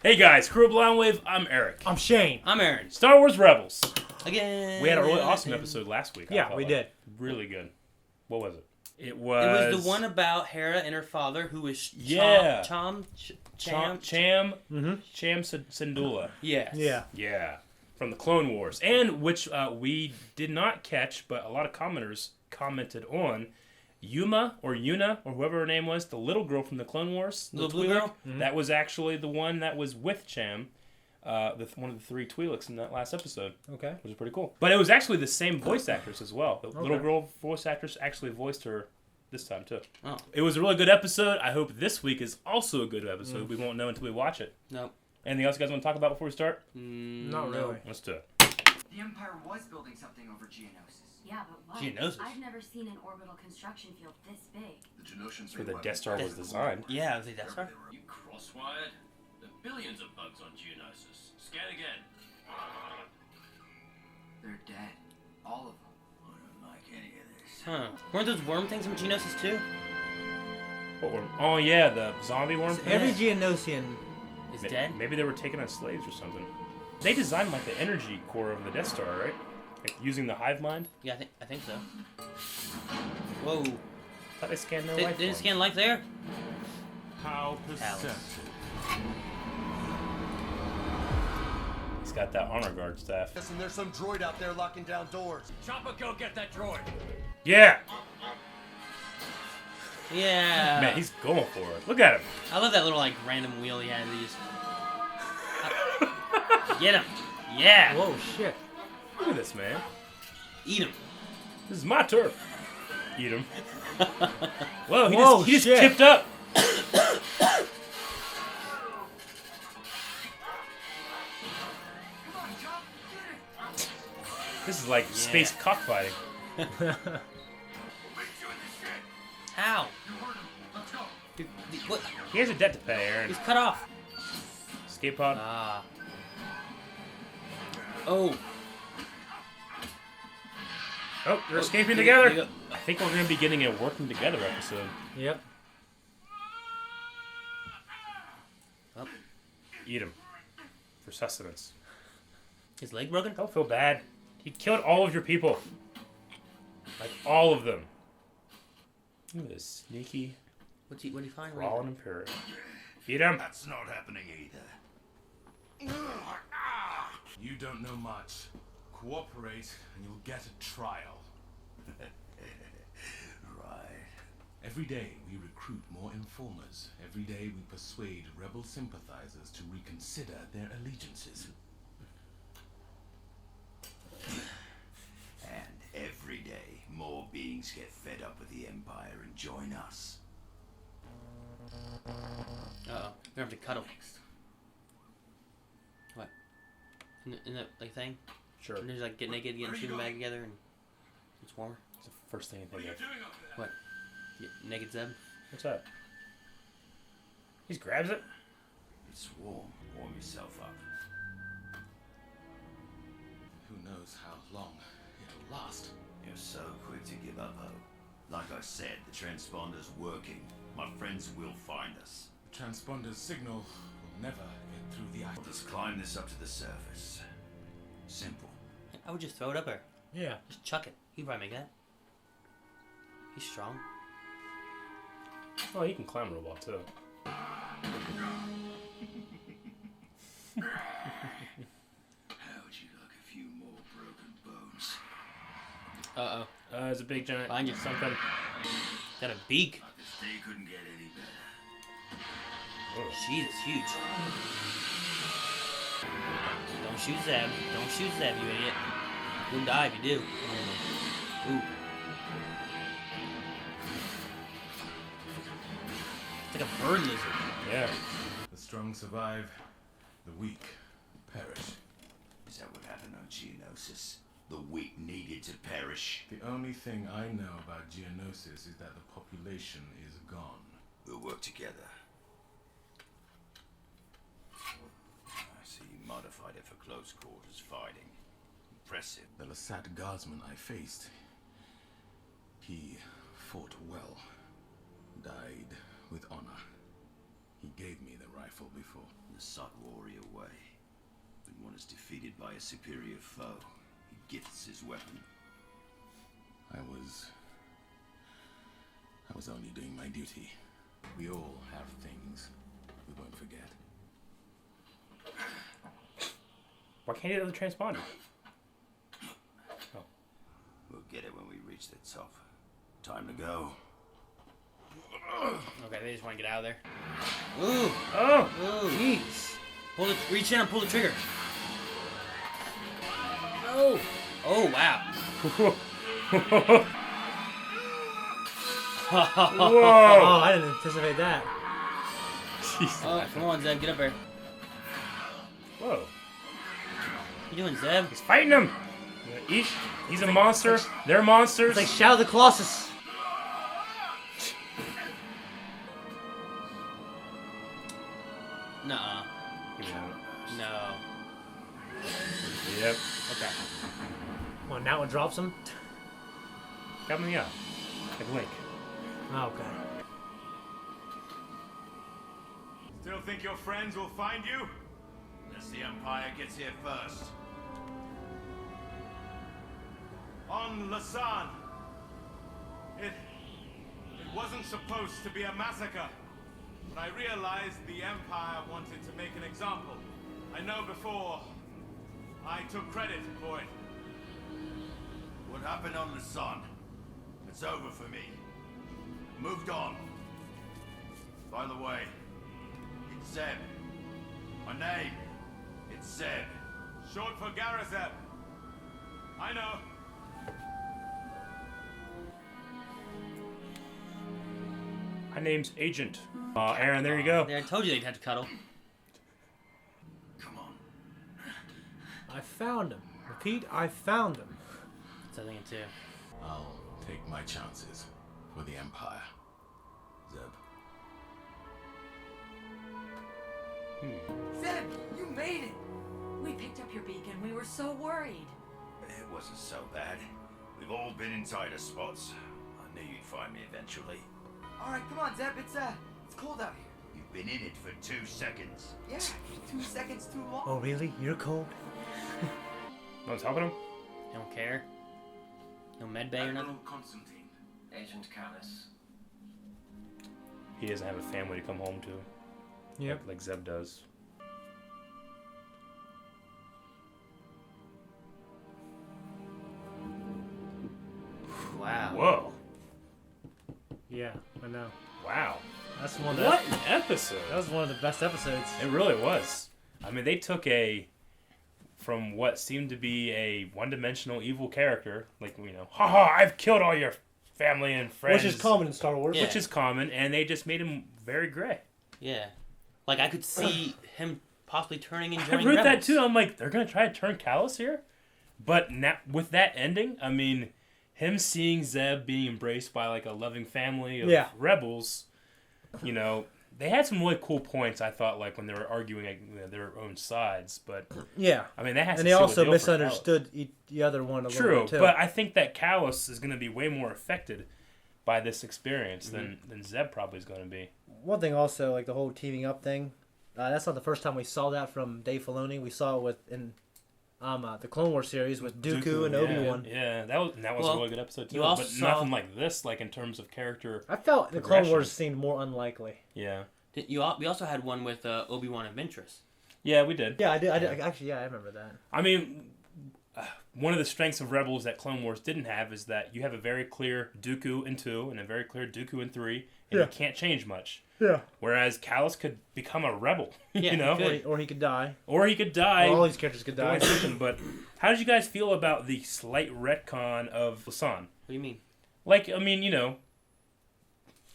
Hey guys, Crew of Blind Wave, I'm Eric. I'm Shane. I'm Aaron. Star Wars Rebels. Again. We had a really awesome episode last week. Yeah, we did. Really good. What was it? It was the one about Hera and her father, who was Cham Syndulla. Yes. Yeah. Yeah, from the Clone Wars, and which we did not catch, but a lot of commenters commented on. Yuna, or whoever her name was, the little girl from the Clone Wars, Little blue girl. Mm-hmm. That was actually the one that was with Cham, one of the three Twi'leks in that last episode. Okay. Which is pretty cool. But it was actually the same voice actress as well. The little girl voice actress actually voiced her this time too. Oh. It was a really good episode. I hope this week is also a good episode. We won't know until we watch it. Nope. Anything else you guys want to talk about before we start? Not really. Let's do it. The Empire was building something over Geonosis. Yeah, but what? Geonosis. I've never seen an orbital construction field this big. The Genosians Where the Death Star was designed. Yeah, I was like, Death Star. You crosswired? There are billions of bugs on Geonosis. Scan again. They're dead. All of them. I don't like any of this. Huh. Weren't those worm things from Geonosis too? What worm? Oh yeah, the zombie worm. So every Geonosian Is dead? Maybe they were taken as slaves or something. They designed like the energy core of the Death Star, right? Like using the hive mind. Yeah, I think so. Whoa. Thought they scanned their Did life it forms. scan life there? How perceptive. He's got that honor guard staff. And there's some droid out there locking down doors. Chopper, go get that droid. Yeah, Yeah. man, he's going for it. Look at him. I love that little like random wheel he had. Get him. Yeah. Whoa, shit. Look at this, man. Eat him. This is my turf. Eat him. Whoa, he just shit. tipped up. This is like space cockfighting. How? Dude, what? He has a debt to pay, Aaron. He's cut off. Escape pod. Ah. Oh. Oh, they're escaping There you together. go. I think we're going to be getting a working together episode. Yep. Oh. Eat him. For sustenance. His leg broken? Don't feel bad. He killed all of your people. Like, all of them. Look at this sneaky, What'd he find? crawling Imperial. Eat him. That's not happening either. You don't know much. Cooperate and you'll get a trial. Right. Every day we recruit more informers. Every day we persuade rebel sympathizers to reconsider their allegiances. And every day, more beings get fed up with the Empire and join us. Uh-oh. We have to cut him. What? In that like thing? Sure. And there's like get naked, get shoot them back together, and it's warmer. It's the first thing I think of. Doing up there? What? Get naked Zeb? What's that? He just grabs it. It's warm. Warm yourself up. Who knows how long it'll last? You're so quick to give up, Ho. Like I said, the transponder's working. My friends will find us. The transponder's signal will never get through the We'll just climb this up to the surface. Simple. I would just throw it up there. Yeah. Just chuck it. He'd probably make that. He's strong. Oh, he can climb robot too. How'd you like a few more broken bones? Uh-oh. It's a big giant. Behind you. Something. Got a beak. Like this day couldn't get any better. Oh. Jeez, it's huge. Don't shoot Zeb. Don't shoot Zeb, you idiot. You'll die if you do. Ooh. It's like a bird lizard. Yeah. The strong survive, the weak perish. Is that what happened on Geonosis? The weak needed to perish. The only thing I know about Geonosis is that the population is gone. We'll work together. I see you modified it for close quarters fighting. Impressive. The Lasat guardsman I faced, he fought well, died with honor. He gave me the rifle before. The Sun warrior way. When one is defeated by a superior foe, he gifts his weapon. I was only doing my duty. We all have things we won't forget. Why can't he do the transponder? We'll get it when we reach the top. Time to go. Okay, they just want to get out of there. Ooh. Oh! Ooh. Jeez. Reach in and pull the trigger. No! Oh, wow. Whoa! Oh, I didn't anticipate that. Jesus. Oh, come on, Zeb, get up here. Whoa. What you doing, Zeb? He's fighting him! He's a monster. They're monsters. It's like Shadow of the Colossus. Nuh-uh. No. Yep. Okay. Well, now it drops him. Got me up. Like Link. Oh, okay. Still think your friends will find you? Unless the Empire gets here first. On Lasan. It wasn't supposed to be a massacre. But I realized the Empire wanted to make an example. I know before I took credit for it. What happened on the Sun? It's over for me. Moved on. By the way, it's Zeb. My name, it's Zeb. Short for Garazeb. I know. My name's Agent. Aaron, there you go. There, I told you they'd have to cuddle. Come on. I found him. Repeat, I found him. That's what I'm thinking too. I'll take my chances for the Empire. Zeb. Zeb, you made it! We picked up your beacon. We were so worried. It wasn't so bad. We've all been in tighter spots. I knew you'd find me eventually. Alright, come on, Zeb. It's cold out here. You've been in it for 2 seconds. Yeah, 2 seconds too long. Oh, really? You're cold? No one's helping him? You don't care? No med bay or nothing? Constantine. Agent Callus. He doesn't have a family to come home to. Yep. Like Zeb does. Wow. Whoa. Yeah, I know. Wow. That's one of the, What an episode. That was one of the best episodes. It really was. I mean, they took from what seemed to be a one-dimensional evil character, like, haha, I've killed all your family and friends. Which is common in Star Wars. Yeah. Which is common, and they just made him very gray. Yeah. Like, I could see him possibly turning and I joining wrote that Rebels. too. I'm like, they're going to try to turn Callus here? But now, with that ending, I mean, him seeing Zeb being embraced by, like, a loving family of rebels, they had some really cool points, I thought, like, when they were arguing their own sides. But, Yeah. I mean, that has And to they seal the also deal for misunderstood the other one a Callus. little True, bit, too. but I think that Callus is going to be way more affected by this experience than Zeb probably is going to be. One thing also, like the whole teaming up thing, that's not the first time we saw that from Dave Filoni. We saw it in the Clone Wars series with Dooku and Obi-Wan. Yeah, that was a really good episode too. you also But saw- nothing like this, like in terms of character. I felt the Clone Progression. Wars seemed more unlikely. Yeah. We also had one with Obi-Wan and Ventress. Yeah, we did. Yeah, I did. Actually, yeah, I remember that. I mean, one of the strengths of Rebels that Clone Wars didn't have is that you have a very clear Dooku in 2 and a very clear Dooku in 3, and you can't change much. Yeah. Whereas Callus could become a rebel, Yeah, you know? he could. Or he could die. Or he could die. All these characters could die. doing something, but how did you guys feel about the slight retcon of Lasan? What do you mean? Like, I mean,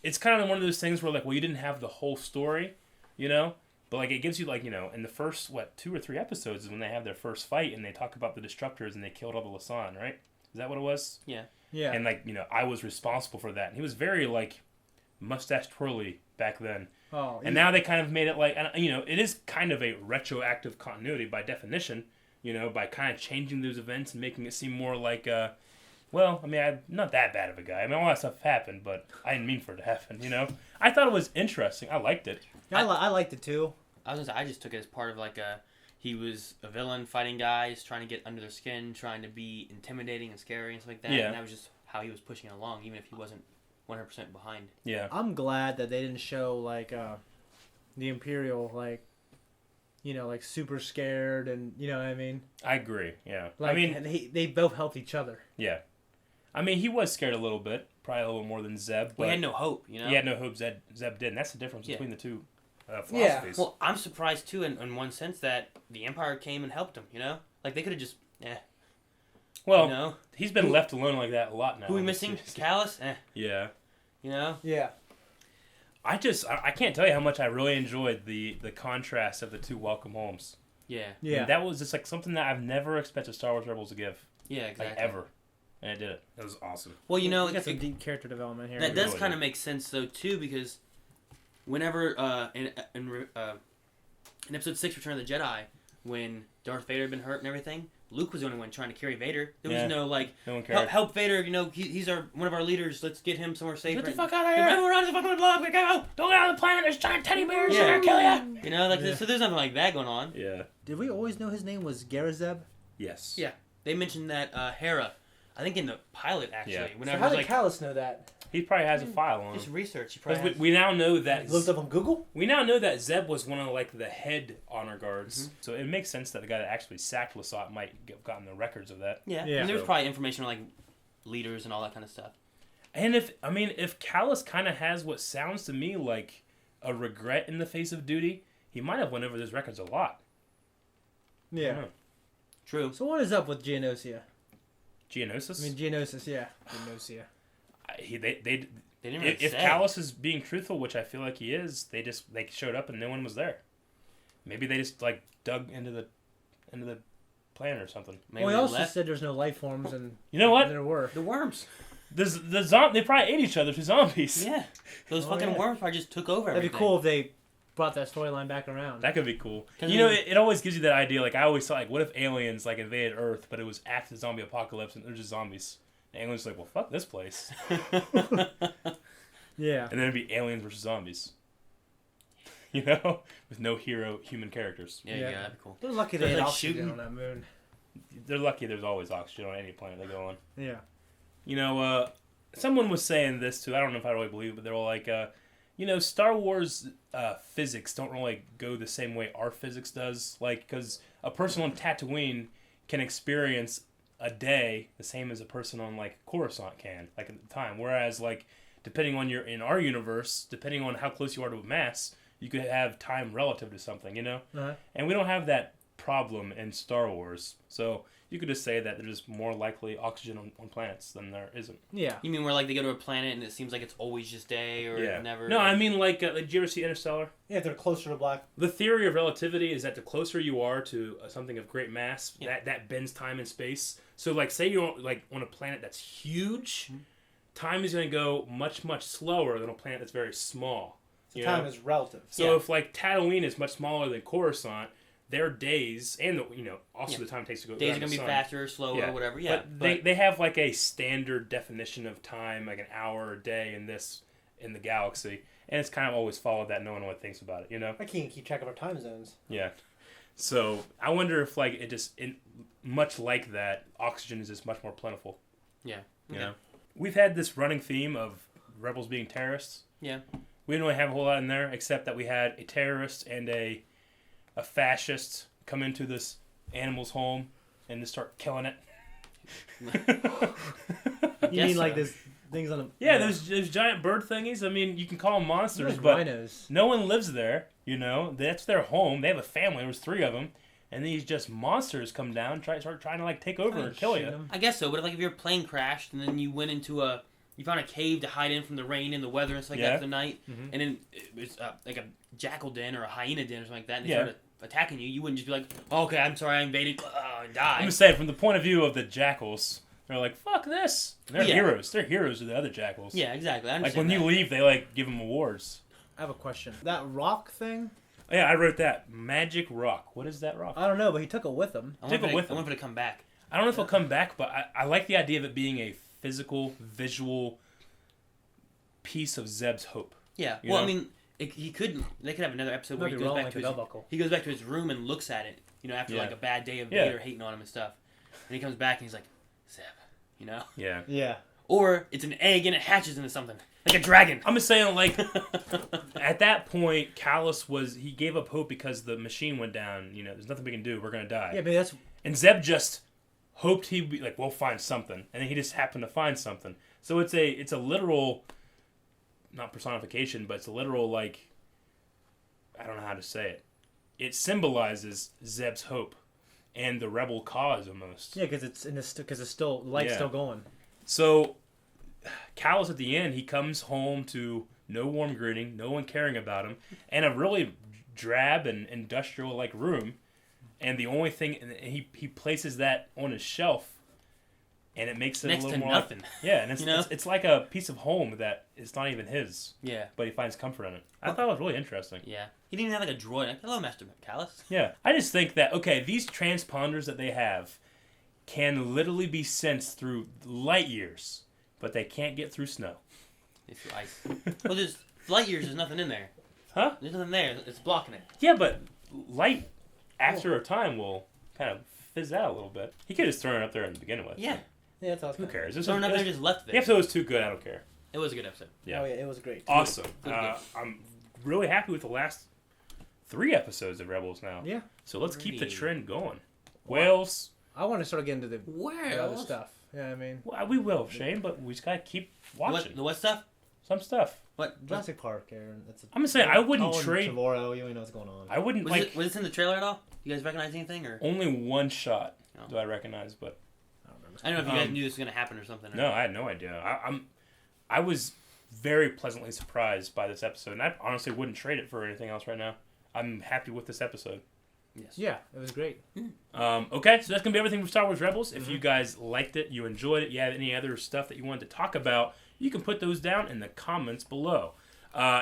it's kind of one of those things where, like, well, you didn't have the whole story, But, like, it gives you, like, in the first, 2 or 3 episodes is when they have their first fight and they talk about the Destructors and they killed all the Lasan, right? Is that what it was? Yeah. Yeah. And, like, I was responsible for that. And he was very, like, mustache twirly back then. Oh, And now they kind of made it like, it is kind of a retroactive continuity by definition, by kind of changing those events and making it seem more like, I'm not that bad of a guy. I mean, all that stuff happened, but I didn't mean for it to happen, I thought it was interesting. I liked it. I liked it too. I was gonna say, I just took it as part of like he was a villain fighting guys, trying to get under their skin, trying to be intimidating and scary and stuff like that. Yeah. And that was just how he was pushing it along, even if he wasn't 100% behind. Yeah. I'm glad that they didn't show like the Imperial like, you know, like super scared and you know what I mean. I agree. Yeah. Like, I mean, they both helped each other. yeah. I mean, he was scared a little bit, probably a little more than Zeb. But We had no hope, you know. he had no hope. Zeb did, and that's the difference Yeah. between the two Yeah. philosophies. Well, I'm surprised too, in one sense, that the Empire came and helped him. You know, like they could have just, Well, you know, he's been left alone like that a lot now. who we missing? Callus. Yeah. You know. Yeah. I can't tell you how much I really enjoyed the contrast of the two welcome homes. Yeah. Yeah. And that was just like something that I've never expected Star Wars Rebels to give. Yeah. Like Exactly. ever. And it did it. It was awesome. Well, you know, we got some deep character development here. that does really kind did. of make sense though too, because whenever in Episode 6, Return of the Jedi, when Darth Vader had been hurt and everything, Luke was the only one trying to carry Vader. There was no like, No one cared. help Vader. You know, he's one of our leaders. Let's get him somewhere safe. Get the fuck out of here! We're on the fucking block. We go. Don't get on the planet. There's giant teddy bears. Yeah. They're gonna kill you. You know, like so. There's nothing like that going on. Yeah. Did we always know his name was Garazeb? Yes. Yeah. They mentioned that Hera, I think in the pilot actually. Yeah. Whenever So how it was did like Callus know that? He probably has a file on just him. research, he probably Because has. we now know that Looked up on Google? we now know that Zeb was one of like the head honor guards. Mm-hmm. So it makes sense that the guy that actually sacked Lasat might have gotten the records of that. Yeah. Yeah. And there was So- probably information on like leaders and all that kind of stuff. And if Callus kind of has what sounds to me like a regret in the face of duty, he might have went over those records a lot. I Yeah. don't know. True. So what is up with Geonosia? Geonosis? I mean, Geonosis, yeah. Geonosia. They They didn't really if say. Callus is being truthful, which I feel like he is, they showed up and no one was there. Maybe they just like dug into the planet or something. Maybe Well, he they also left. said there's no life forms, and You know what? there were. The worms. They probably ate each other to zombies. Yeah. Those Oh, fucking yeah. worms probably just took over That'd everything. be cool if they brought that storyline back around. That could be cool. 'Cause You know, then- it always gives you that idea. Like I always thought, like, what if aliens like invaded Earth, but it was after the zombie apocalypse and they're just zombies. The aliens are like, well, fuck this place, Yeah. and then it'd be aliens versus zombies. You know, with no human characters. Yeah, Yeah. that'd be cool. They're lucky So they had like oxygen shooting? on that moon. They're lucky there's always oxygen on any planet they go on. Yeah. You know, someone was saying this too. I don't know if I really believe it, but they were like, you know, Star Wars physics don't really go the same way our physics does. Like, because a person on Tatooine can experience a day the same as a person on like Coruscant can, like at the time. Whereas, like, depending on in our universe, depending on how close you are to mass, you could have time relative to something. You know, Uh-huh. and we don't have that problem in Star Wars. So you could just say that there's more likely oxygen on planets than there isn't. Yeah. You mean where like they go to a planet and it seems like it's always just day or Yeah. never? No, I mean like, did you ever see Interstellar? Yeah, they're closer to black. The theory of relativity is that the closer you are to something of great mass, Yeah. that bends time and space. So like, say you're like on a planet that's huge, time is going to go much, much slower than a planet that's very small. So you time know? is relative. So Yeah. if like Tatooine is much smaller than Coruscant, their days and also Yeah. the time it takes to go days around are gonna the be sun. faster or slower Yeah. or whatever. Yeah, But they have like a standard definition of time, like an hour or a day in the galaxy, and it's kind of always followed that. No one really thinks about it, you know? I can't keep track of our time zones. Yeah. So I wonder if like much like that, oxygen is just much more plentiful. yeah, You okay. know, we've had this running theme of rebels being terrorists. Yeah. We didn't really have a whole lot in there, except that we had a terrorist and a fascist come into this animal's home and just start killing it. You guess mean like so. this things on the Yeah, those giant bird thingies. I mean, you can call them monsters, like but rhinos. no one lives there. You know, that's their home. They have a family. There was 3 of them, and these just monsters come down, start trying to like take over and kill Shoot you. 'em. I guess so. But like if your plane crashed and then you went into you found a cave to hide in from the rain and the weather and stuff like Yeah. that for the night, Mm-hmm. and then it was like a jackal den or a hyena den or something like that, and they Yeah. started attacking you. You wouldn't just be like, oh, okay, I'm sorry, I invaded, and die. I'm just saying, from the point of view of the jackals, they're like, "Fuck this!" They're Yeah. heroes. They're heroes of the other jackals. Yeah, exactly. I Like understand when you that. leave, they like give them awards. I have a question. That rock thing? Yeah, I wrote that. Magic rock. What is that rock? I don't know, but he took it with him. I Take want it with I them. want it to come back. I don't know if it'll come back, but I like the idea of it being a physical, visual piece of Zeb's hope. Yeah. You Well, know? I mean, He couldn't. They could have another episode where Might he be goes wrong, back like to the his, belt buckle. he goes back to his room and looks at it. You know, after Yeah. like a bad day of Yeah. Vader hating on him and stuff, and he comes back and he's like, Zeb, you know. Yeah. Yeah. Or it's an egg and it hatches into something like a dragon. I'm just saying, like, at that point, Callus he gave up hope because the machine went down. You know, there's nothing we can do. We're gonna die. Yeah, but that's And Zeb just hoped he'd be like, we'll find something, and then he just happened to find something. So it's a literal, not personification, but it's a literal, like, I don't know how to say it. It symbolizes Zeb's hope and the rebel cause almost. yeah, because it's still light's still going. So Callus at the end, he comes home to no warm greeting, no one caring about him, and a really drab and industrial like room. And the only thing, and he places that on his shelf, and it makes it Next a little to more nothing. Like, yeah, and it's, You know? it's like a piece of home that it's not even his, Yeah. but he finds comfort in it. I thought it was really interesting. Yeah. He didn't even have like a droid. Like, hello, Master Callus. Yeah, I just think that these transponders that they have can literally be sensed through light years, but they can't get through snow. It's ice. Well, there's light years. There's nothing in there. Huh? There's nothing there. It's blocking it. Yeah, but light after a time will kind of fizz out a little bit. He could just throw it up there to begin with. Yeah. Yeah, that's all. Who cares? This Throwing up there just left the there. episode was too good. I don't care. It was a good episode. Yeah. Oh yeah, it was great. Awesome. Good. I'm really happy with the last 3 episodes of Rebels now. Yeah. So let's keep the Three. trend going. Whales. I want to start getting into the other Well, stuff. Yeah, I mean Well, we will, Shane, but we just gotta keep watching what stuff? some stuff. What? Jurassic Park, Aaron. That's I'm gonna say I wouldn't Colin trade. Trevorrow, you know what's going on. I wouldn't Was, like. was this in the trailer at all? You guys recognize anything or? Only one shot No. do I recognize, but I don't know if you guys Um, knew this was gonna happen or something. Or... no, I had no idea. I was very pleasantly surprised by this episode, and I honestly wouldn't trade it for anything else right now. I'm happy with this episode. Yes. Yeah, it was great. Okay, so that's gonna be everything from Star Wars Rebels. If you guys liked it, you enjoyed it, you have any other stuff that you wanted to talk about, you can put those down in the comments below.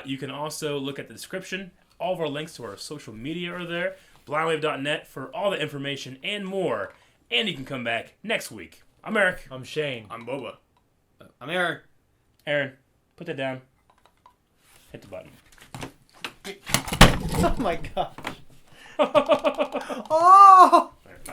You can also look at the description. All of our links to our social media are there. blindwave.net for all the information and more. And you can come back next week. I'm Eric. I'm Shane. I'm Boba. I'm Aaron. Aaron, put that down. Hit the button. Oh my gosh. Oh!